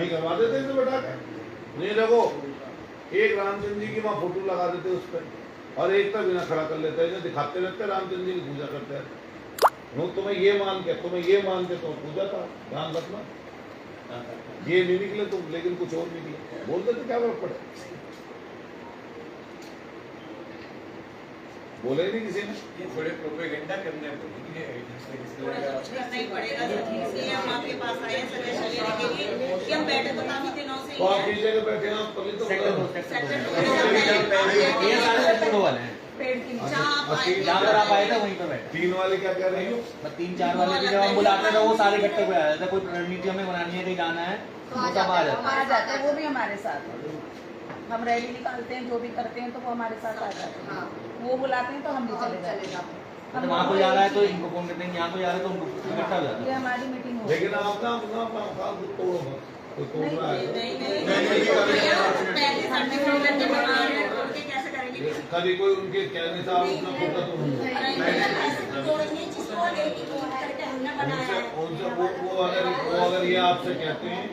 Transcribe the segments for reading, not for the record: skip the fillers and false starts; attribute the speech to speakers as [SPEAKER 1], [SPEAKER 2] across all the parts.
[SPEAKER 1] नहीं करवा देते इसे बैठा के। नहीं देखो, एक रामचंद्र जी की वहाँ फोटो लगा देते उस पर, और एक तक बिना खड़ा कर लेते हैं, दिखाते रहते हैं रामचंद्र जी की पूजा करते हैं। लोग तुम्हें ये मान के तो पूजा था, ध्यान रखना। ये नहीं निकले तो लेकिन कुछ और निकले, बोल देते क्या फर्क पड़े। बोले नहीं किसी ने।
[SPEAKER 2] ये थोड़े प्रोपेगेंडा करने
[SPEAKER 3] नहीं पड़ेगा, इसलिए हम आपके पास आए सजेशन लेने के लिए कि हम बैठे तो काफी दिनों से
[SPEAKER 1] तो आप किस जगह बैठे हैं? आप तभी तो
[SPEAKER 4] ये सारे सेक्टर 2 वाले हैं। जहाँ पर आप आए थे वहीं पर बैठे।
[SPEAKER 1] 3 वाले क्या कह रही हो?
[SPEAKER 4] 3-4 वाले भी जब हम बुलाते हैं तो वो सारे इकट्ठे हुए आ जाते हैं। कोई रणनीति हमें बनानी है, कहीं जाना है तो सब आ जाते हैं।
[SPEAKER 5] वो भी हमारे साथ, हम रैली निकालते हैं, जो भी करते हैं तो वो हमारे साथ आ जाते हैं। वो बुलाते हैं तो हम भी चले जाते हैं।
[SPEAKER 4] तो वहाँ को जा रहा है तो इनको फोन करते हैं, यहाँ को जा रहे हैं तो उनको इकट्ठा हो जाता है।
[SPEAKER 5] ये हमारी मीटिंग हो।
[SPEAKER 1] लेकिन आप ना तोड़ो मत, कोई तोड़ रहा है कभी कोई उनके कहने से आप अपना खुद का वो अगर ये आपसे कहते हैं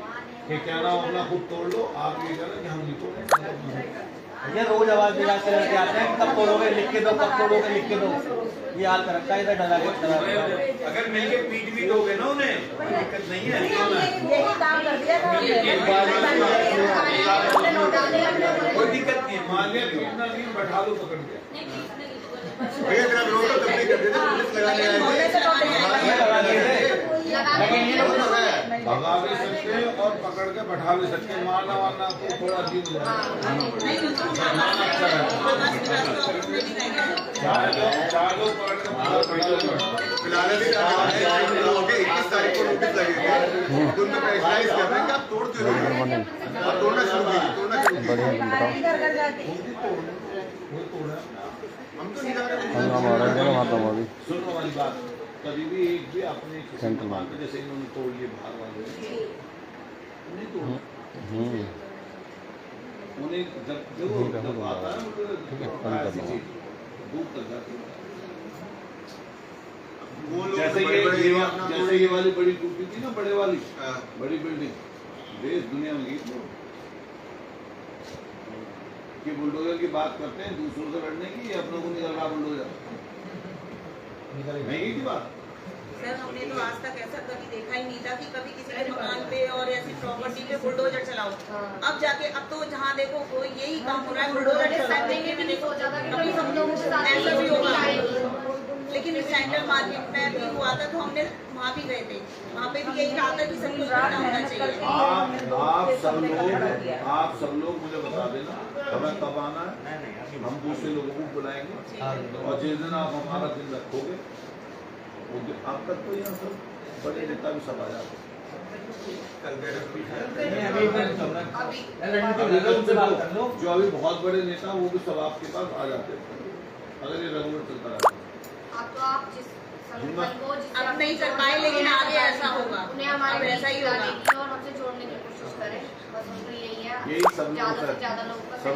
[SPEAKER 1] कि क्या नाम अपना खुद तोड़ लो, आप ये कहना कि हम नहीं तोड़े।
[SPEAKER 4] ये रोज आवाज दिलाते रहते आते हैं, कब तोड़ोगे लिख के दो, कब तोड़ोगे लिख के दो। ये हाल कर रखा है इधर डरा के।
[SPEAKER 2] अगर मिलके पीट भी दोगे ना उन्हें, कोई दिक्कत नहीं है।
[SPEAKER 5] यही काम कर दिया था।
[SPEAKER 2] कोई दिक्कत नहीं है।
[SPEAKER 1] मान लिया कितना नहीं बैठा लो पकड़ के।
[SPEAKER 6] भैया तेरा विरोध तो तब नहीं करते थे, पुलिस लगाने आए थे।
[SPEAKER 1] भगा भी सकते हैं और पकड़ के बैठा भी सकते हैं। मारना वारना तो थोड़ा अजीब हो चार लोग पकड़ के
[SPEAKER 6] फिलहाल अभी 21 तारीख को नोटिस लगेगा, तो उनमें प्रेशराइज कर रहे हैं कि आप तोड़ क्यों रहे हैं, आप तोड़ना शुरू कीजिए। हम तो नहीं जा रहे।
[SPEAKER 1] सुनो वाली बात, कभी भी एक भी अपने सेंटर मान जैसे इन्होंने तोड़ लिए बाहर वाले नहीं तोड़, उन्हें जब आता है ऐसी चीज दूर तक जाती है। जैसे ये वाली बड़ी टूटी थी ना, बड़े वाली बड़ी बिल्डिंग, देश दुनिया में गई कि बुलडोजर की बात करते हैं दूसरों से लड़ने की, अपनों को निकल रहा बुलडोजर नहीं थी बात।
[SPEAKER 3] सर हमने तो आज तक ऐसा कभी देखा ही नहीं था कि कभी किसी के मकान पे और ऐसी प्रॉपर्टी पे बुलडोजर चलाओ। अब जाके अब तो जहाँ देखो वो यही काम हो रहा है, बुलडोजर में देखो कभी सब लोग ऐसा भी होगा। लेकिन सेंट्रल मार्केट में भी हुआ था तो हमने वहाँ भी गए थे, वहाँ पे भी यही कहा था कि सब कुछ होना चाहिए।
[SPEAKER 1] आप सब लोग मुझे बता देना हमें कब आना है, हम दूसरे लोगों को बुलाएंगे और जिस दिन आप हमारा दिन रखोगे आप तक तो यहाँ सब बड़े नेता भी सब आ जाते जो अभी बहुत बड़े नेता वो भी सब आपके पास आ जाते अगर ये रेगुलर चलता रहता।
[SPEAKER 3] अब नहीं कर पाए लेकिन आगे ऐसा होगा,
[SPEAKER 7] उन्हें हमारे
[SPEAKER 3] ऐसा ही होगा
[SPEAKER 7] और हमसे जोड़ने की कोशिश करें, बस उनको यही है।
[SPEAKER 1] यही सब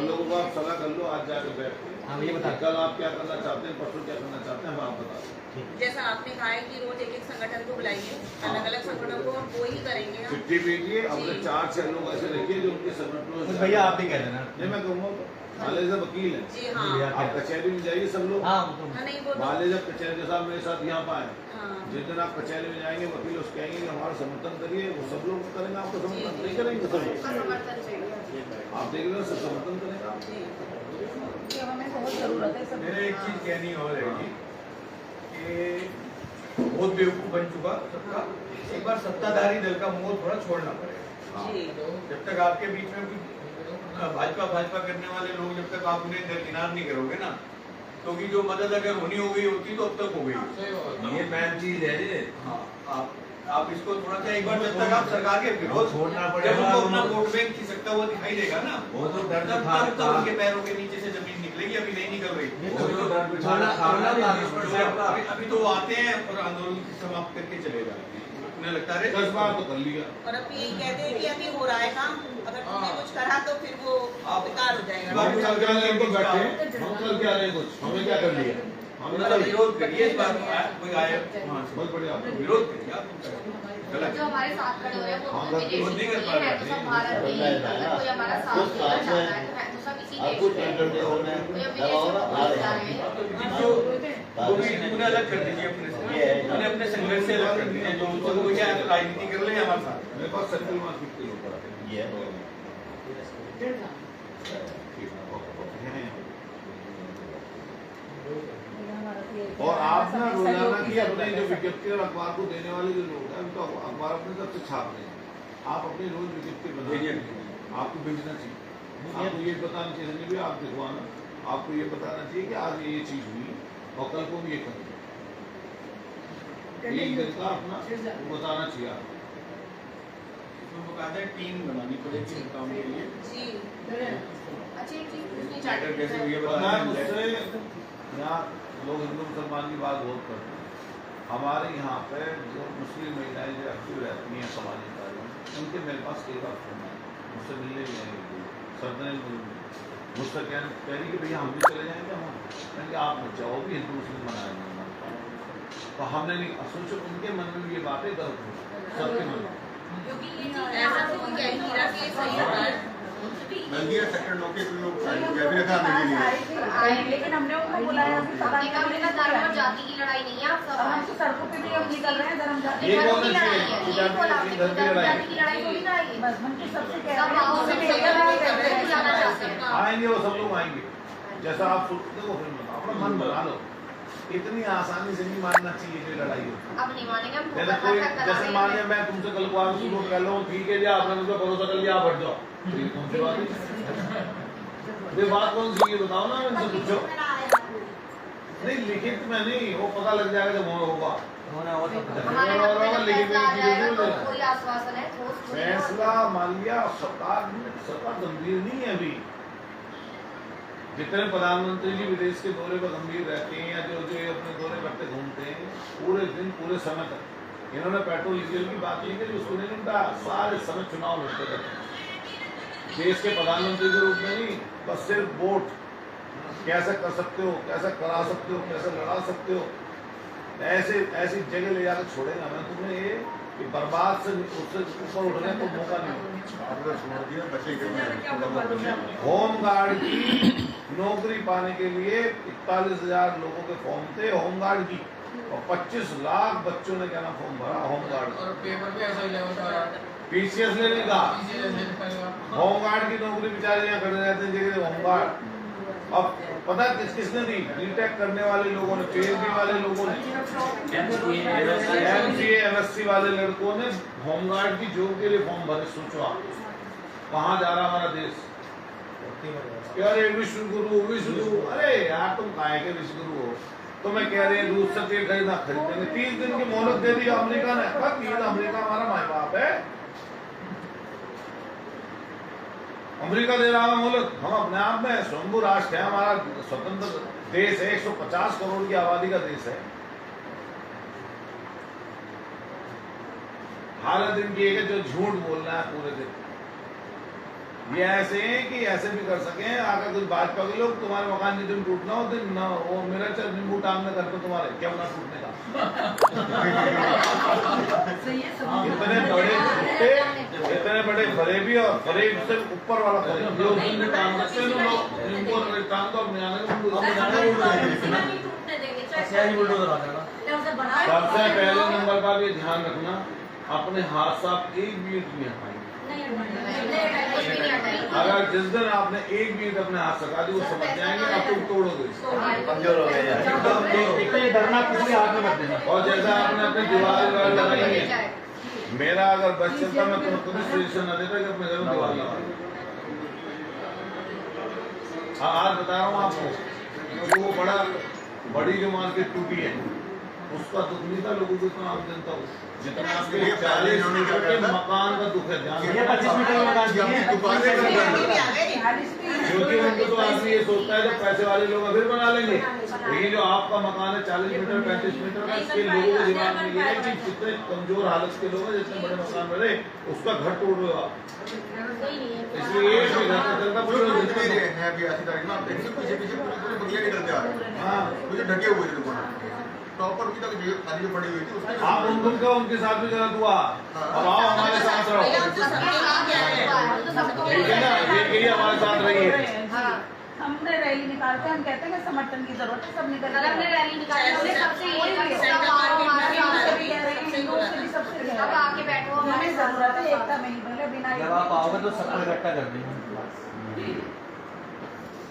[SPEAKER 1] लोगों को आप सलाह कर लो आज जाके बैठ के।
[SPEAKER 4] हाँ ये बता,
[SPEAKER 1] कल आप क्या करना चाहते हैं, परसों क्या करना चाहते हैं, हम आप बता दें।
[SPEAKER 3] जैसा आपने कहा है कि रोज एक एक संगठन को बुलाइए, अलग अलग संगठनों को वो ही करेंगे।
[SPEAKER 1] चिट्ठी भेजिए, अपने 4-6 लोग ऐसे रखिए जो उनके संगठनों।
[SPEAKER 4] भैया आप भी कह देना।
[SPEAKER 1] नहीं मैं कहूँगा माले जब वकील है
[SPEAKER 3] जी हाँ,
[SPEAKER 1] आप कचहरी में जाइए सब लोग।
[SPEAKER 3] नहीं वो
[SPEAKER 1] माले जब कचहरी साहब मेरे साथ यहाँ पाए, जिस दिन आप कचहरी में जाएंगे वकील उसके कहेंगे कि हमारा समर्थन करिए, वो सब लोग करेंगे, आपको समर्थन नहीं करेंगे सब लोग। आप देख रहे हो सब समर्थन करेंगे,
[SPEAKER 5] हमें बहुत जरूरत है।
[SPEAKER 2] मेरे एक चीज कहनी और रहेगी कि बहुत बेवकूफ बन चुका सबका, एक बार सत्ताधारी दल का मोह थोड़ा छोड़ना पड़ेगा। जब तक आपके बीच में कुछ भाजपा करने वाले लोग, जब तक आप उन्हें दरकिनार नहीं करोगे ना, क्योंकि जो मदद अगर होनी हो गई होती तो अब तक हो गई। ये मेन चीज है जी। हाँ, आप इसको थोड़ा सा एक बार, जब तक आप सरकार के विरोध छोड़ना पड़ेगा, जब उनको अपना वोट बैंक खिसकता हुआ दिखाई देगा ना, वो तो तब उनके पैरों के नीचे से जमीन निकलेगी, अभी नहीं निकल रही। अभी तो वो आते हैं और आंदोलन समाप्त करके चले जाते हैं, उन्हें लगता है
[SPEAKER 1] 10 बार तो कर लिया।
[SPEAKER 3] और अब यही कहते हैं कि अभी हो रहा है काम, अगर तुमने कुछ करा तो फिर वो बेकार हो जाएगा।
[SPEAKER 1] हम चल क्या रहे हैं कुछ, हमें क्या कर लिया,
[SPEAKER 2] हमने तो विरोध करिए इस बात का, कोई आए वहाँ से
[SPEAKER 1] बहुत बढ़िया।
[SPEAKER 2] विरोध करिए आप गलत
[SPEAKER 7] जो हमारे साथ खड़े हो रहे हैं वो
[SPEAKER 1] हाँ,
[SPEAKER 7] अपने देश
[SPEAKER 2] नहीं
[SPEAKER 7] के
[SPEAKER 2] कर
[SPEAKER 7] लिए
[SPEAKER 2] पा
[SPEAKER 7] है,
[SPEAKER 2] रहे
[SPEAKER 7] तो
[SPEAKER 2] हैं।
[SPEAKER 7] सब भारत के लिए, अगर कोई हमारा साथ देना चाहता है तो है तो सब इसी देश में है। कोई अब विदेश में पहुंच जा रहे हैं।
[SPEAKER 2] जो उन्हें अलग कर दीजिए अपने से, उन्हें अपने संघर्ष से अलग कर दीजिए, जो उनको कोई क्या राजनीति कर ले हमारे साथ।
[SPEAKER 1] मेरे पास सेंट्रल मार्केट के ऊपर और आप ना रोजाना की अपने जो विज्ञप्ति और अखबार को देने वाले जो लोग हैं उनको अखबार अपने तरफ से छाप दें। आप अपनी रोज विज्ञप्ति बनाइए, आपको भेजना चाहिए। आपको ये बताना चाहिए भी आप दिखवाना, आपको ये बताना चाहिए कि आज ये चीज हुई और कल को ये करें। एक दिन का अपना बताना चाहिए आपको।
[SPEAKER 2] तो कहते हैं टीम बनानी पड़ेगी इस काम के लिए।
[SPEAKER 3] जी
[SPEAKER 7] अच्छी एक चीज पूछनी
[SPEAKER 2] चार्टर
[SPEAKER 7] चाहिए
[SPEAKER 2] कैसे हुई है
[SPEAKER 1] पता है
[SPEAKER 2] बताना
[SPEAKER 1] मुझसे
[SPEAKER 2] है।
[SPEAKER 1] यहाँ लोग हिंदू मुसलमान की बात बहुत करते हैं। हमारे यहाँ पे जो मुस्लिम महिलाएं जो एक्टिव रहती हैं समाजी कार्य में, उनके मेरे पास कई बार फोन आए, मुझसे मिलने भी आएंगे, सरदने मुझसे कह रही कि भैया हम भी चले जाएंगे। हम कहेंगे आप मत जाओ, भी हिंदू मुस्लिम मनाएंगे। तो हमने नहीं सोचो, उनके मन में ये बातें दर्द हो, सबके मन में।
[SPEAKER 3] क्योंकि ये चीज ऐसा तो कोई कह नहीं रहा कि सही हो रहा है।
[SPEAKER 6] बल्दिया सेक्टर 9 के लोग कैबिनेट आने के लिए
[SPEAKER 5] लेकिन हमने उनको बुलाया कि पता
[SPEAKER 7] हमने कहा मेरा धर्म और जाति की लड़ाई नहीं है, आप सब
[SPEAKER 5] हम तो सड़कों पे भी अब निकल रहे हैं धर्म जाति
[SPEAKER 1] ये
[SPEAKER 7] धर्म
[SPEAKER 1] बोलना
[SPEAKER 7] की लड़ाई
[SPEAKER 1] चाहिए,
[SPEAKER 7] है, ये बोला आपने,
[SPEAKER 1] धर्म की
[SPEAKER 7] धर्म
[SPEAKER 1] लड़ाई।
[SPEAKER 7] जाति की लड़ाई थोड़ी ना है।
[SPEAKER 5] बस हम तो सबसे कह
[SPEAKER 7] सब
[SPEAKER 5] रहे हैं
[SPEAKER 7] आओ,
[SPEAKER 5] उसे
[SPEAKER 7] सब
[SPEAKER 5] भी
[SPEAKER 7] मिलकर
[SPEAKER 5] लेकर
[SPEAKER 7] मिलकर
[SPEAKER 5] आए हैं।
[SPEAKER 7] जाना चाहते हैं।
[SPEAKER 1] आएंगे वो सब लोग आएंगे, जैसा आप सोचते हो फिर बताओ, अपना मन बना लो। इतनी आसानी से नहीं मानना चाहिए जो लड़ाई हो।
[SPEAKER 7] अब नहीं मानेंगे हम,
[SPEAKER 1] जैसे कोई जैसे मान लिया मैं तुमसे कल को आगे शुरू कर लो, ठीक है जी आपने मुझे भरोसा कर लिया, आप हट जाओ, तो ये कौन सी बात है? ये बात कौन सी, ये बताओ ना, इनसे पूछो। नहीं लिखित में नहीं, वो पता लग जाएगा जब वो होगा
[SPEAKER 7] हमारे हाथ में जब
[SPEAKER 1] लेकिन
[SPEAKER 7] फैसला आ जाएगा तो
[SPEAKER 1] लेकिन
[SPEAKER 7] कोई आश्वासन है ठोस थोड़ी ना।
[SPEAKER 1] फैसला मान लिया, सरकार गंभीर नहीं है अभी। जितने प्रधानमंत्री जी विदेश के दौरे पर गंभीर रहते हैं या जो जो अपने दौरे करते घूमते हैं, पूरे दिन पूरे समय तक इन्होंने पेट्रोल डीजल की बात नहीं करी, उसको नहीं निपटा, सारे समय चुनाव लड़ते रहते हैं। देश के प्रधानमंत्री के रूप में नहीं, बस सिर्फ वोट कैसे कर सकते हो, कैसे करा सकते हो, कैसे लड़ा सकते हो, ऐसे ऐसी जगह ले जाकर छोड़ेगा। मैं तुम्हें ये कि बर्बाद से उससे ऊपर उठने को मौका नहीं। होमगार्ड की नौकरी पाने के लिए 41,000 लोगों के फॉर्म थे होमगार्ड की, और 25 लाख बच्चों ने क्या नाम फॉर्म भरा होमगार्ड।
[SPEAKER 8] और पेपर भी ऐसा ही लगा,
[SPEAKER 1] पीसीएस लेने का होमगार्ड की नौकरी बेचारे यहाँ खड़े रहते हैं जगह होमगार्ड। अब पता किसने दी? बीटेक करने वाले लोगों ने, पीएचडी वाले लोगों ने, एमसीए एमएससी वाले लड़कों ने होमगार्ड की जॉब के लिए फॉर्म भरे। सोचो आप कहाँ जा रहा हमारा देश। अरे विश्व गुरु, अरे यार तुम काहे के विश्व गुरु हो? तो मैं कह रही हूँ दूध से तेल खरीदना खरीदेंगे, 30 दिन की मोहलत दे दी अमेरिका ने। कब? ये अमेरिका हमारा माई बाप है, अमेरिका दे रहा है मोहलत। हम अपने आप में स्वयंभू राष्ट्र है, हमारा स्वतंत्र देश है, 150 करोड़ की आबादी का देश है। हालत इनकी है कि जो झूठ बोलना है पूरे दिन, ये ऐसे हैं कि ऐसे भी कर सके। अगर कुछ भाजपा के लोग तुम्हारे मकान जिस दिन टूटना हो दिन ना, वो मेरा चल नींबू टांगने घर पे तुम्हारे क्या बना टूटने का। इतने बड़े टूटे, इतने बड़े फरेबी, और फरेब से ऊपर वाला फरेब जो दिन टांग सकते हैं लोग, नींबू टांग दो अपने सबसे पहले नंबर पर ये ध्यान रखना, अपने हाथ से आप एक भी नहीं हटाएंगे। अगर जिस दिन आपने एक भी अपने हाथ सका दी, वो समझ जाएंगे अब तुम तोड़ोगे,
[SPEAKER 4] कमजोर हो गए। डरना किसी हाथ में मत देना।
[SPEAKER 1] और जैसा आपने अपनी दीवार लगाई है, मेरा अगर बस चलता मैं तुम्हें कभी सजेशन न देता कि अपने घर में दीवार लगा। आज बता रहा हूँ आपको, वो बड़ी जो मार्केट टूटी है उसका दुख नहीं था लोगों को, इतना आम जनता को जितना आपके 40 मीटर के मकान का दुख है। ध्यान
[SPEAKER 4] 25 मीटर में मकान
[SPEAKER 1] क्योंकि उनको तो आदमी ये सोचता है जब पैसे वाले लोग फिर बना लेंगे, लेकिन जो आपका मकान है 40 मीटर 35 मीटर का, इसके लोगों के दिमाग में ये है कि जितने कमजोर हालत के लोग हैं, जितने बड़े मकान बने उसका घर तोड़ रहे हो आप। इसलिए एक भी चलता चलता
[SPEAKER 6] जो
[SPEAKER 1] पूरे
[SPEAKER 6] रोड में हैं अभी ऐसी तारीख में आप देखिए पीछे पीछे पूरे पूरे बंगले निकलते आ रहे हैं।
[SPEAKER 1] हाँ
[SPEAKER 6] मुझे ढके हुए थे दुकान प्रॉपर उनकी तक जगह खाली जो पड़ी हुई थी उसके
[SPEAKER 1] आप उनका उनके साथ भी गलत हुआ। अब आओ हमारे साथ रहो,
[SPEAKER 3] भैया तो सबके लिए क्या है
[SPEAKER 1] ठीक है ना, ये हमारे साथ रही है।
[SPEAKER 7] हाँ
[SPEAKER 5] हमने रैली निकालते हैं, हम कहते हैं कि समर्थन की जरूरत है, सब निकल
[SPEAKER 7] कल हमने रैली निकाली हमने सबसे ये कहा कि सब आओ हमारे साथ अब आके बैठो
[SPEAKER 5] हमें
[SPEAKER 7] हमारे
[SPEAKER 5] जरूरत है
[SPEAKER 7] साथ
[SPEAKER 5] एकता में ही, भले बिना
[SPEAKER 4] जब आप आओगे तो सबको इकट्ठा कर देंगे।